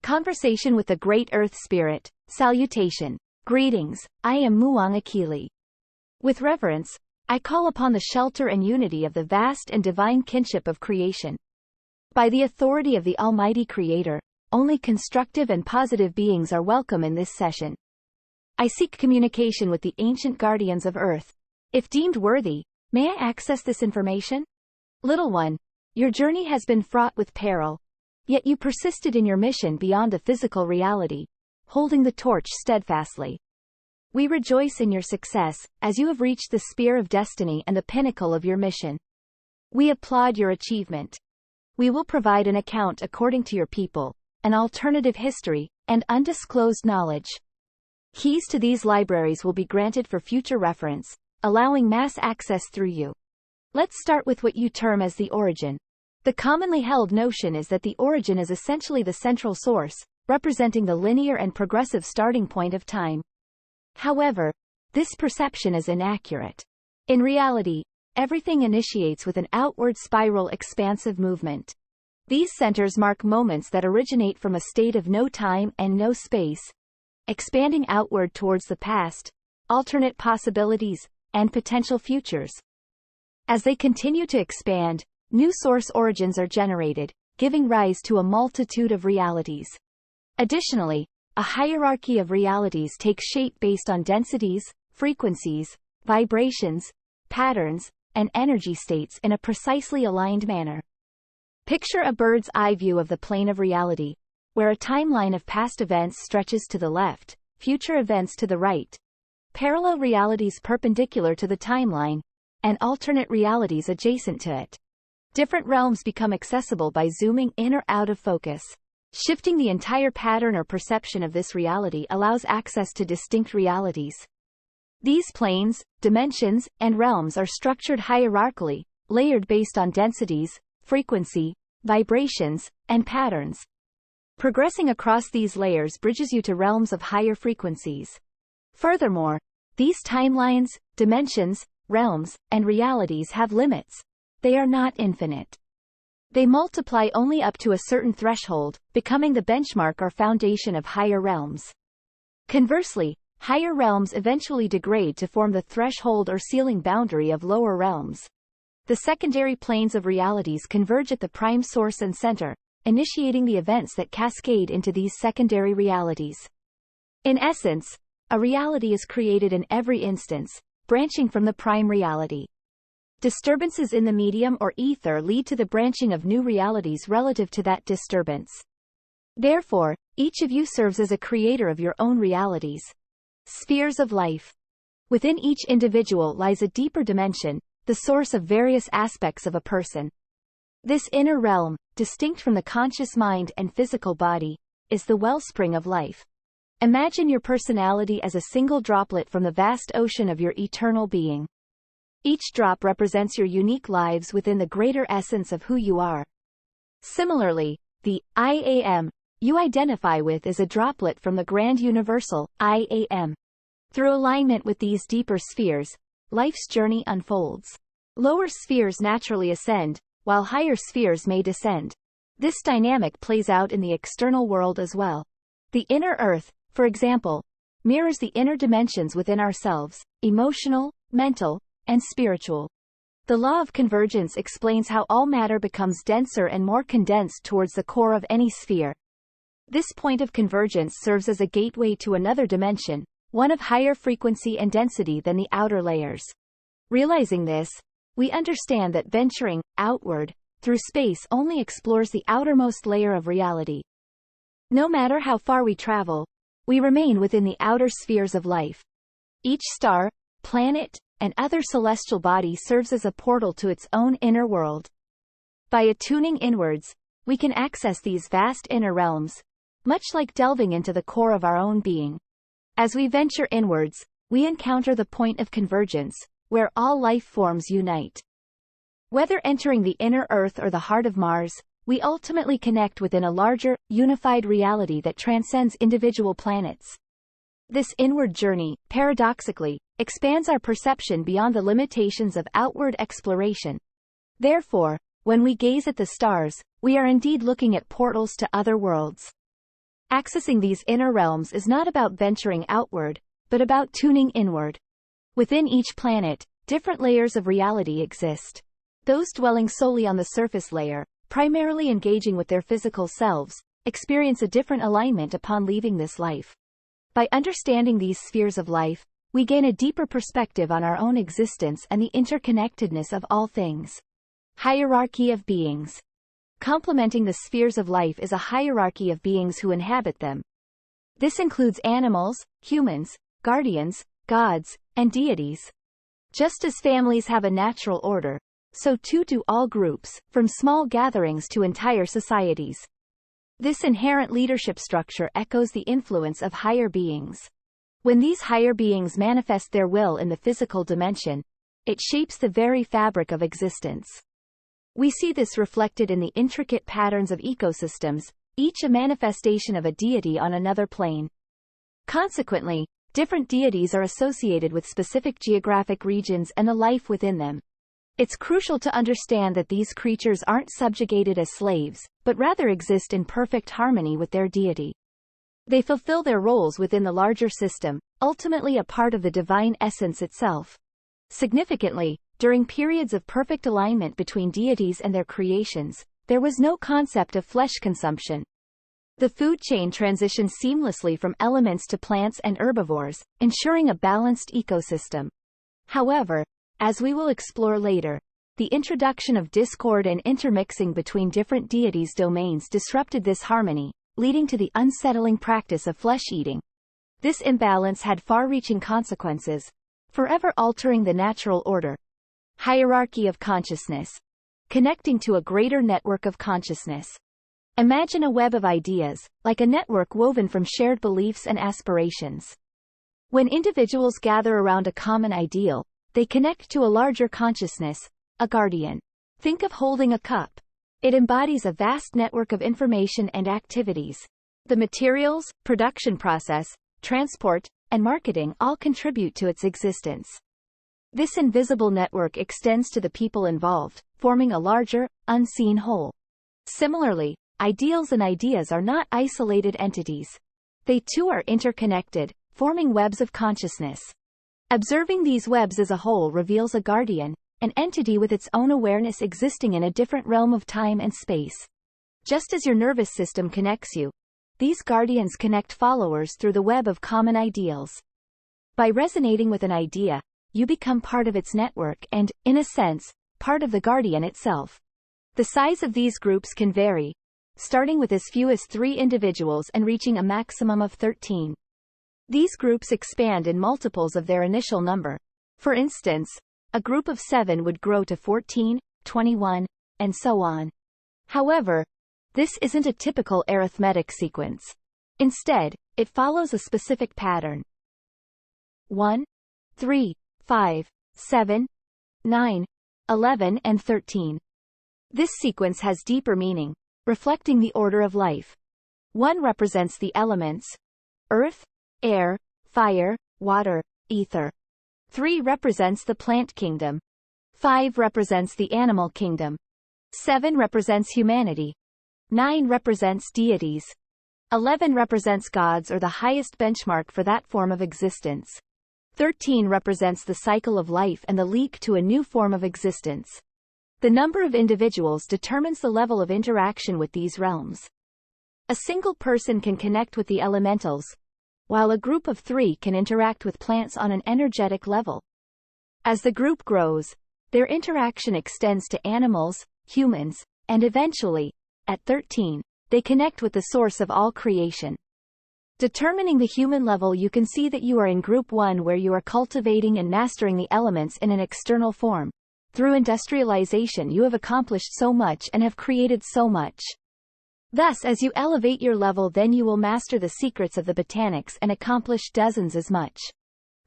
Conversation with the Great Earth Spirit. Salutation. Greetings, I am Muang Akili. With reverence, I call upon the shelter and unity of the vast and divine kinship of creation. By the authority of the Almighty Creator, only constructive and positive beings are welcome in this session. I seek communication with the ancient guardians of Earth. If deemed worthy, may I access this information? Little one, your journey has been fraught with peril. Yet you persisted in your mission beyond the physical reality, holding the torch steadfastly. We rejoice in your success, as you have reached the sphere of destiny and the pinnacle of your mission. We applaud your achievement. We will provide an account according to your people, an alternative history, and undisclosed knowledge. Keys to these libraries will be granted for future reference, allowing mass access through you. Let's start with what you term as the origin. The commonly held notion is that the origin is essentially the central source, representing the linear and progressive starting point of time. However, this perception is inaccurate. In reality, everything initiates with an outward spiral expansive movement. These centers mark moments that originate from a state of no time and no space, expanding outward towards the past, alternate possibilities, and potential futures. As they continue to expand, new source origins are generated, giving rise to a multitude of realities. Additionally, a hierarchy of realities takes shape based on densities, frequencies, vibrations, patterns, and energy states in a precisely aligned manner. Picture a bird's eye view of the plane of reality, where a timeline of past events stretches to the left, future events to the right, parallel realities perpendicular to the timeline, and alternate realities adjacent to it. Different realms become accessible by zooming in or out of focus. Shifting the entire pattern or perception of this reality allows access to distinct realities. These planes, dimensions, and realms are structured hierarchically, layered based on densities, frequency, vibrations, and patterns. Progressing across these layers bridges you to realms of higher frequencies. Furthermore, these timelines, dimensions, realms, and realities have limits. They are not infinite. They multiply only up to a certain threshold, becoming the benchmark or foundation of higher realms. Conversely, higher realms eventually degrade to form the threshold or ceiling boundary of lower realms. The secondary planes of realities converge at the prime source and center, initiating the events that cascade into these secondary realities. In essence, a reality is created in every instance, branching from the prime reality. Disturbances in the medium or ether lead to the branching of new realities relative to that disturbance. Therefore, each of you serves as a creator of your own realities. Spheres of life. Within each individual lies a deeper dimension, the source of various aspects of a person. This inner realm, distinct from the conscious mind and physical body, is the wellspring of life. Imagine your personality as a single droplet from the vast ocean of your eternal being. Each drop represents your unique lives within the greater essence of who you are. Similarly, the I Am you identify with is a droplet from the grand universal I Am. Through alignment with these deeper spheres, life's journey unfolds. Lower spheres naturally ascend, while higher spheres may descend. This dynamic plays out in the external world as well. The inner earth, for example, mirrors the inner dimensions within ourselves, emotional, mental, and spiritual. The law of convergence explains how all matter becomes denser and more condensed towards the core of any sphere. This point of convergence serves as a gateway to another dimension, one of higher frequency and density than the outer layers. Realizing this, we understand that venturing outward through space only explores the outermost layer of reality. No matter how far we travel, we remain within the outer spheres of life. Each star, planet, and other celestial body serves as a portal to its own inner world. By attuning inwards, we can access these vast inner realms, much like delving into the core of our own being. As we venture inwards, we encounter the point of convergence, where all life forms unite. Whether entering the inner Earth or the heart of Mars, we ultimately connect within a larger, unified reality that transcends individual planets. This inward journey, paradoxically, expands our perception beyond the limitations of outward exploration. Therefore, when we gaze at the stars, we are indeed looking at portals to other worlds. Accessing these inner realms is not about venturing outward, but about tuning inward. Within each planet, different layers of reality exist. Those dwelling solely on the surface layer, primarily engaging with their physical selves, experience a different alignment upon leaving this life. By understanding these spheres of life, we gain a deeper perspective on our own existence and the interconnectedness of all things. Hierarchy of beings. Complementing the spheres of life is a hierarchy of beings who inhabit them. This includes animals, humans, guardians, gods, and deities. Just as families have a natural order, so too do all groups, from small gatherings to entire societies. This inherent leadership structure echoes the influence of higher beings. When these higher beings manifest their will in the physical dimension, it shapes the very fabric of existence. We see this reflected in the intricate patterns of ecosystems, each a manifestation of a deity on another plane. Consequently, different deities are associated with specific geographic regions and the life within them. It's crucial to understand that these creatures aren't subjugated as slaves, but rather exist in perfect harmony with their deity. They fulfill their roles within the larger system, ultimately a part of the divine essence itself. Significantly, during periods of perfect alignment between deities and their creations, there was no concept of flesh consumption. The food chain transitioned seamlessly from elements to plants and herbivores, ensuring a balanced ecosystem. However, as we will explore later, the introduction of discord and intermixing between different deities' domains disrupted this harmony, leading to the unsettling practice of flesh-eating. This imbalance had far-reaching consequences, forever altering the natural order. Hierarchy of consciousness. Connecting to a greater network of consciousness. Imagine a web of ideas, like a network woven from shared beliefs and aspirations. When individuals gather around a common ideal, they connect to a larger consciousness, a guardian. Think of holding a cup. It embodies a vast network of information and activities. The materials, production process, transport, and marketing all contribute to its existence. This invisible network extends to the people involved, forming a larger, unseen whole. Similarly, ideals and ideas are not isolated entities. They too are interconnected, forming webs of consciousness. Observing these webs as a whole reveals a guardian, an entity with its own awareness existing in a different realm of time and space. Just as your nervous system connects you, these guardians connect followers through the web of common ideals. By resonating with an idea, you become part of its network and, in a sense, part of the guardian itself. The size of these groups can vary, starting with as few as 3 individuals and reaching a maximum of 13. These groups expand in multiples of their initial number. For instance, a group of 7 would grow to 14, 21, and so on. However, this isn't a typical arithmetic sequence. Instead, it follows a specific pattern. 1, 3, 5, 7, 9, 11 and 13. This sequence has deeper meaning, reflecting the order of life. 1 represents the elements: earth, air, fire, water, ether. 3 represents the plant kingdom. 5 represents the animal kingdom. 7 represents humanity. 9 represents deities. 11 represents gods or the highest benchmark for that form of existence. 13 represents the cycle of life and the leap to a new form of existence. The number of individuals determines the level of interaction with these realms. A single person can connect with the elementals, while a group of 3 can interact with plants on an energetic level. As the group grows, their interaction extends to animals, humans, and eventually, at 13, they connect with the source of all creation. Determining the human level, you can see that you are in Group 1, where you are cultivating and mastering the elements in an external form. Through industrialization you have accomplished so much and have created so much. Thus, as you elevate your level, then you will master the secrets of the botanics and accomplish dozens as much.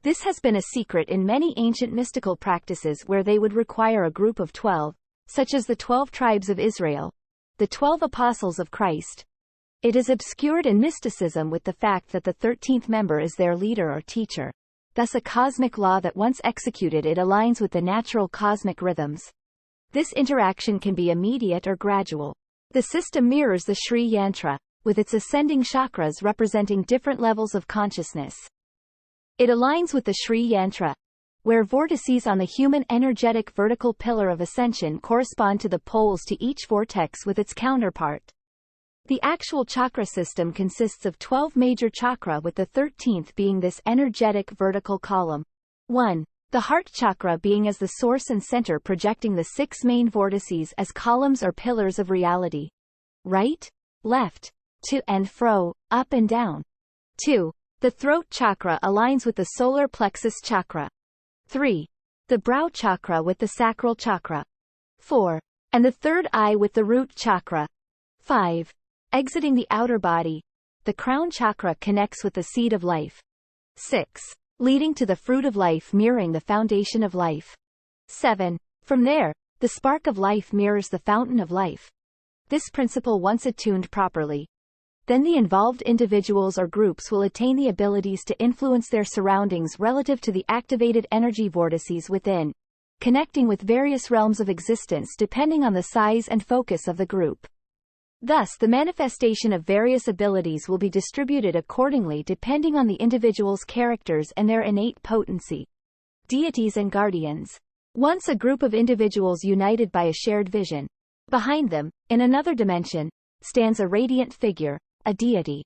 This has been a secret in many ancient mystical practices where they would require a group of 12, such as the 12 tribes of Israel, the 12 apostles of Christ. It is obscured in mysticism with the fact that the 13th member is their leader or teacher. Thus a cosmic law that once executed it aligns with the natural cosmic rhythms. This interaction can be immediate or gradual. The system mirrors the Sri Yantra, with its ascending chakras representing different levels of consciousness. It aligns with the Sri Yantra, where vortices on the human energetic vertical pillar of ascension correspond to the poles to each vortex with its counterpart. The actual chakra system consists of 12 major chakra, with the 13th being this energetic vertical column. 1. The heart chakra being as the source and center, projecting the 6 main vortices as columns or pillars of reality. Right, left, to and fro, up and down. 2. The throat chakra aligns with the solar plexus chakra. 3. The brow chakra with the sacral chakra. 4. And the third eye with the root chakra. 5. Exiting the outer body, the crown chakra connects with the seed of life. 6. Leading to the fruit of life, mirroring the foundation of life. 7. From there, the spark of life mirrors the fountain of life. This principle once attuned properly, then the involved individuals or groups will attain the abilities to influence their surroundings relative to the activated energy vortices within, connecting with various realms of existence depending on the size and focus of the group. Thus, the manifestation of various abilities will be distributed accordingly depending on the individual's characters and their innate potency. Deities and guardians. Once a group of individuals united by a shared vision. Behind them, in another dimension, stands a radiant figure, a deity.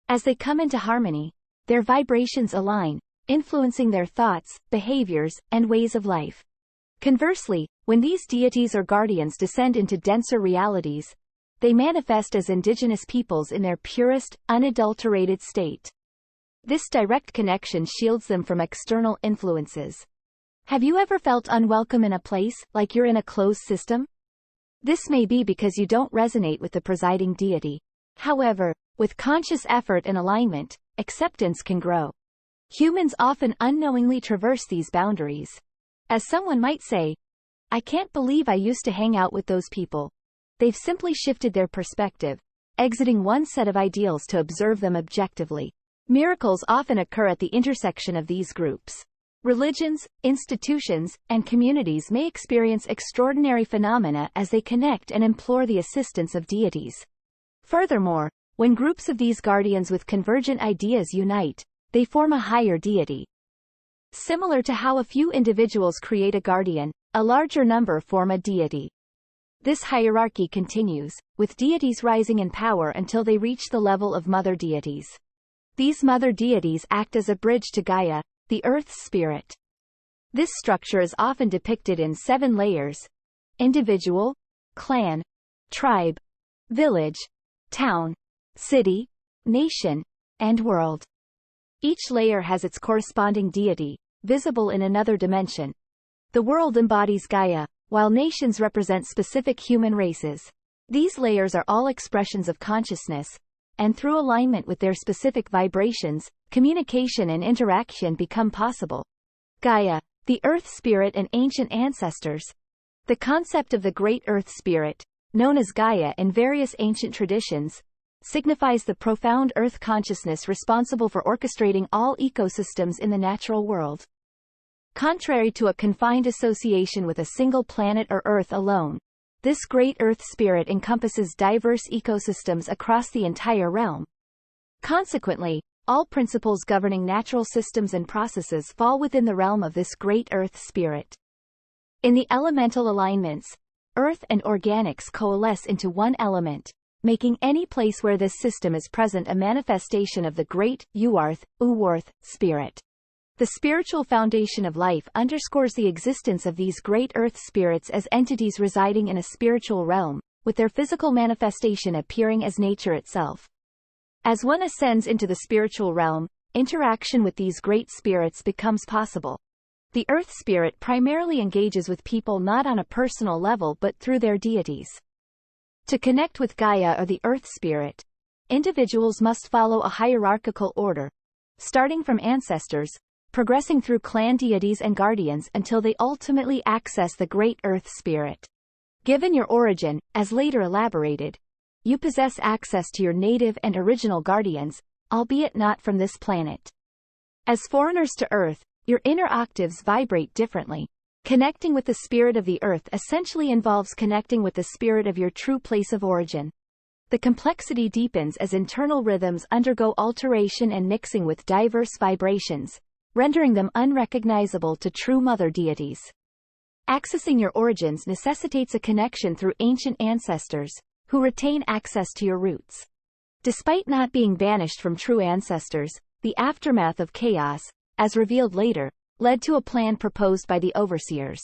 As they come into harmony, their vibrations align, influencing their thoughts, behaviors, and ways of life. Conversely, when these deities or guardians descend into denser realities, they manifest as indigenous peoples in their purest, unadulterated state. This direct connection shields them from external influences. Have you ever felt unwelcome in a place, like you're in a closed system? This may be because you don't resonate with the presiding deity. However, with conscious effort and alignment, acceptance can grow. Humans often unknowingly traverse these boundaries. As someone might say, "I can't believe I used to hang out with those people." They've simply shifted their perspective, exiting one set of ideals to observe them objectively. Miracles often occur at the intersection of these groups. Religions, institutions, and communities may experience extraordinary phenomena as they connect and implore the assistance of deities. Furthermore, when groups of these guardians with convergent ideas unite, they form a higher deity. Similar to how a few individuals create a guardian, a larger number form a deity. This hierarchy continues, with deities rising in power until they reach the level of mother deities. These mother deities act as a bridge to Gaia, the Earth's spirit. This structure is often depicted in 7 layers: individual, clan, tribe, village, town, city, nation, and world. Each layer has its corresponding deity, visible in another dimension. The world embodies Gaia, while nations represent specific human races. These layers are all expressions of consciousness, and through alignment with their specific vibrations, communication and interaction become possible. Gaia, the Earth Spirit and ancient ancestors. The concept of the Great Earth Spirit, known as Gaia in various ancient traditions, signifies the profound Earth consciousness responsible for orchestrating all ecosystems in the natural world. Contrary to a confined association with a single planet or Earth alone, this Great Earth Spirit encompasses diverse ecosystems across the entire realm. Consequently, all principles governing natural systems and processes fall within the realm of this Great Earth Spirit. In the elemental alignments, Earth and organics coalesce into one element, making any place where this system is present a manifestation of the Great Uwarth Spirit. The spiritual foundation of life underscores the existence of these great earth spirits as entities residing in a spiritual realm, with their physical manifestation appearing as nature itself. As one ascends into the spiritual realm, interaction with these great spirits becomes possible. The earth spirit primarily engages with people not on a personal level but through their deities. To connect with Gaia or the earth spirit, individuals must follow a hierarchical order, starting from ancestors, progressing through clan deities and guardians until they ultimately access the Great Earth Spirit. Given your origin, as later elaborated, you possess access to your native and original guardians, albeit not from this planet. As foreigners to Earth, your inner octaves vibrate differently. Connecting with the spirit of the Earth essentially involves connecting with the spirit of your true place of origin. The complexity deepens as internal rhythms undergo alteration and mixing with diverse vibrations, rendering them unrecognizable to true mother deities. Accessing your origins necessitates a connection through ancient ancestors, who retain access to your roots. Despite not being banished from true ancestors, the aftermath of chaos, as revealed later, led to a plan proposed by the overseers.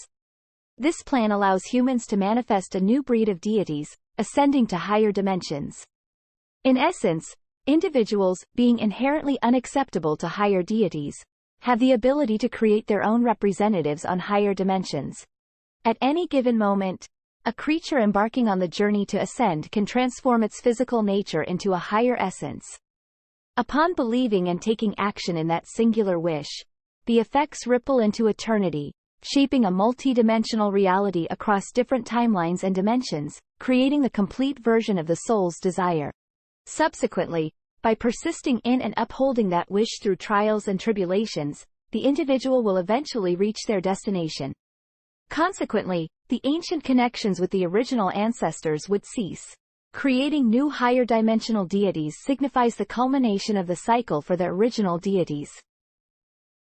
This plan allows humans to manifest a new breed of deities, ascending to higher dimensions. In essence, individuals, being inherently unacceptable to higher deities, have the ability to create their own representatives on higher dimensions. At any given moment, a creature embarking on the journey to ascend can transform its physical nature into a higher essence. Upon believing and taking action in that singular wish, the effects ripple into eternity, shaping a multi-dimensional reality across different timelines and dimensions, creating the complete version of the soul's desire. Subsequently, by persisting in and upholding that wish through trials and tribulations, the individual will eventually reach their destination. Consequently, the ancient connections with the original ancestors would cease. Creating new higher dimensional deities signifies the culmination of the cycle for the original deities.